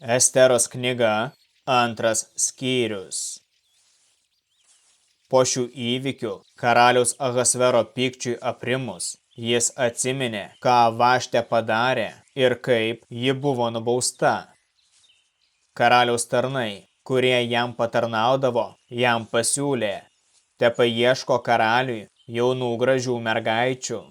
Esteros knyga, 2 skyrius. Po šių įvykių karaliaus Ahasvero pykčiui aprimus, jis atsiminė, ką Vaštė padarė ir kaip ji buvo nubausta. Karaliaus tarnai, kurie jam patarnaudavo, jam pasiūlė, tepaieško karaliui jaunų gražių mergaičių.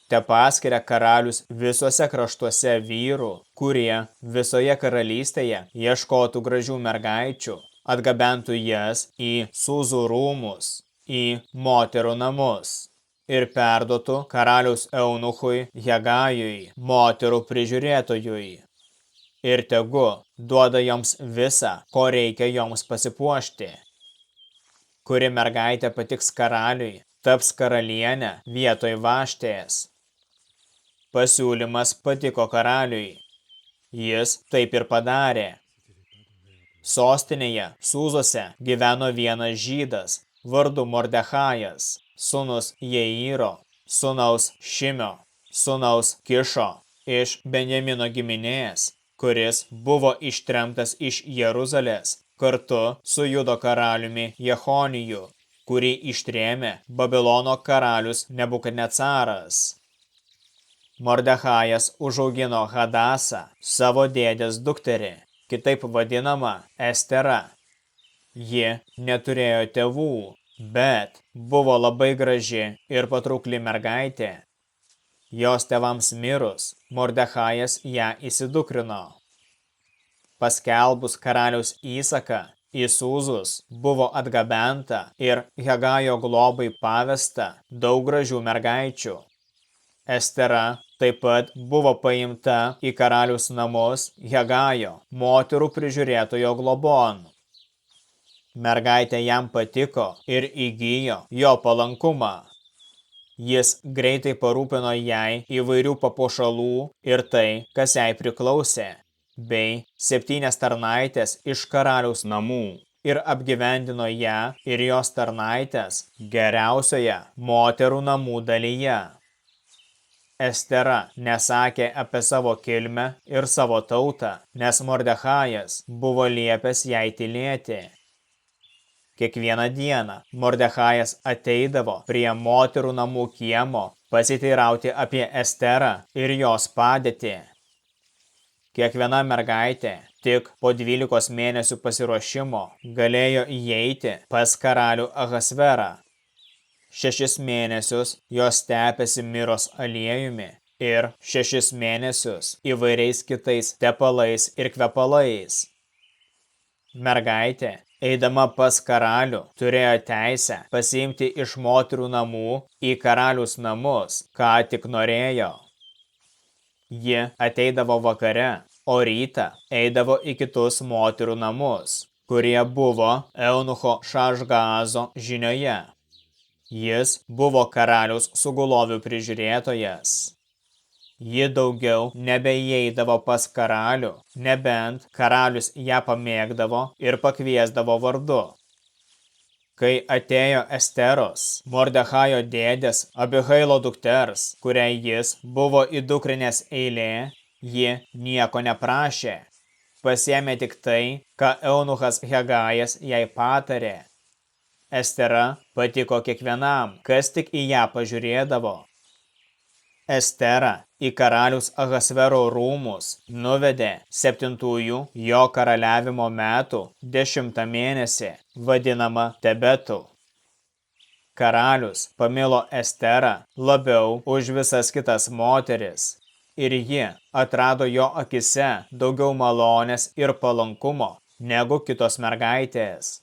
Tepaskiria karalius visuose kraštuose vyrų, kurie visoje karalystėje ieškotų gražių mergaičių, atgabentų jas į Sūzų rūmus, į moterų namus ir perduotų karaliaus eunuchui Hegajui, moterų prižiūrėtojui. Ir tegu duoda joms visą, ko reikia joms pasipuošti. Kuri mergaitė patiks karaliui, taps karalienė vietoj Vaštės. Pasiūlymas patiko karaliui. Jis taip ir padarė. Sostinėje Sūzose gyveno vienas žydas, vardu Mordechajas, sūnus Jeiro, sūnaus Šimio, sūnaus Kišo, iš Benjamino giminės, kuris buvo ištremtas iš Jeruzalės kartu su Judo karaliumi Jechoniju, kurį ištrėmė Babilono karalius Nebukadnecaras. Mordechajas užaugino Hadasą, savo dėdės dukterį, kitaip vadinamą Estera. Ji neturėjo tėvų, bet buvo labai graži ir patraukli mergaitė. Jos tėvams mirus, Mordechajas ją įsidukrino. Paskelbus karaliaus įsaką, į Sūzus buvo atgabenta ir Hegajo globai pavesta daug gražių mergaičių. Estera taip pat buvo paimta į karaliaus namus Hegajo, moterų prižiūrėtojo globon. Mergaitė jam patiko ir įgijo jo palankumą. Jis greitai parūpino jai įvairių papuošalų ir tai, kas jai priklausė, bei 7 tarnaitės iš karaliaus namų ir apgyvendino ją ir jos tarnaitės geriausioje moterų namų dalyje. Estera nesakė apie savo kilmę ir savo tautą, nes Mordechajas buvo liepęs jai tylėti. Kiekvieną dieną Mordechajas ateidavo prie moterų namų kiemo pasiteirauti apie Esterą ir jos padėtį. Kiekviena mergaitė tik po 12 mėnesių pasiruošimo galėjo įeiti pas karalių Ahasverą. 6 mėnesius jos tepėsi miros aliejumi ir 6 mėnesius įvairiais kitais tepalais ir kvepalais. Mergaitė, eidama pas karalių, turėjo teisę pasiimti iš moterų namų į karaliaus namus, ką tik norėjo. Ji ateidavo vakare, o rytą eidavo į kitus moterų namus, kurie buvo eunucho Šašgazo žinioje. Jis buvo karaliaus sugulovių prižiūrėtojas. Ji daugiau nebeįeidavo pas karalių, nebent karalius ją pamėgdavo ir pakviesdavo vardu. Kai atėjo Esteros, Mordechajo dėdės Abihailo dukters, kuriai jis buvo įdukrinės eilė, ji nieko neprašė. Pasiėmė tik tai, ką eunuchas Hegajas jai patarė. Estera patiko kiekvienam, kas tik į ją pažiūrėdavo. Estera į karalius Ahasvero rūmus nuvedė 7 jo karaliavimo metų 10 mėnesį, vadinamą Tebetu. Karalius pamilo Esterą labiau už visas kitas moteris, ir ji atrado jo akise daugiau malonės ir palankumo negu kitos mergaitės.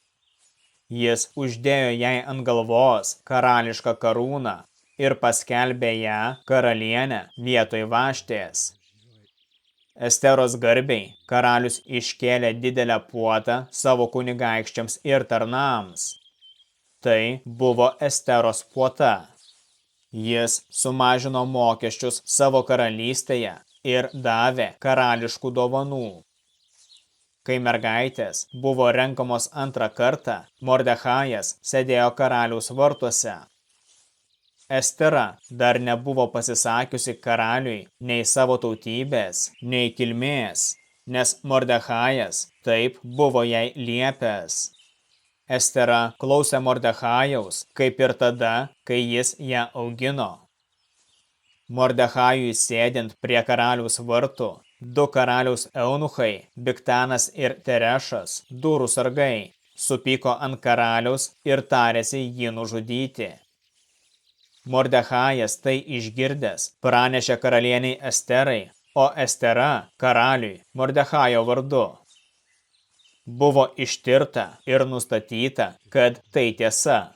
Jis uždėjo jai ant galvos karališką karūną ir paskelbė ją karalienę vietoj Vaštės. Esteros garbei karalius iškėlė didelę puotą savo kunigaikščiams ir tarnams. Tai buvo Esteros puota. Jis sumažino mokesčius savo karalystėje ir davė karališkų dovanų. Kai mergaitės buvo renkamos antrą kartą, Mordechajas sėdėjo karaliaus vartuose. Estera dar nebuvo pasisakiusi karaliui nei savo tautybės, nei kilmės. nes Mordechajas taip buvo jai liepęs. Estera klausė Mordechajaus, kaip ir tada, kai jis ją augino. Mordechajui sėdint prie karaliaus vartų, 2 karaliaus eunuchai, Bigtanas ir Terešas, durų sargai, supyko ant karaliaus ir tarėsi jį nužudyti. Mordechajas tai išgirdęs pranešė karalieniai Esterai, o Estera karaliui Mordechajo vardu. Buvo ištirta ir nustatyta, kad tai tiesa.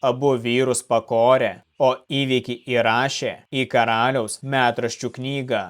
Abu vyrus pakorė, o įvykį įrašė į karaliaus metraščių knygą.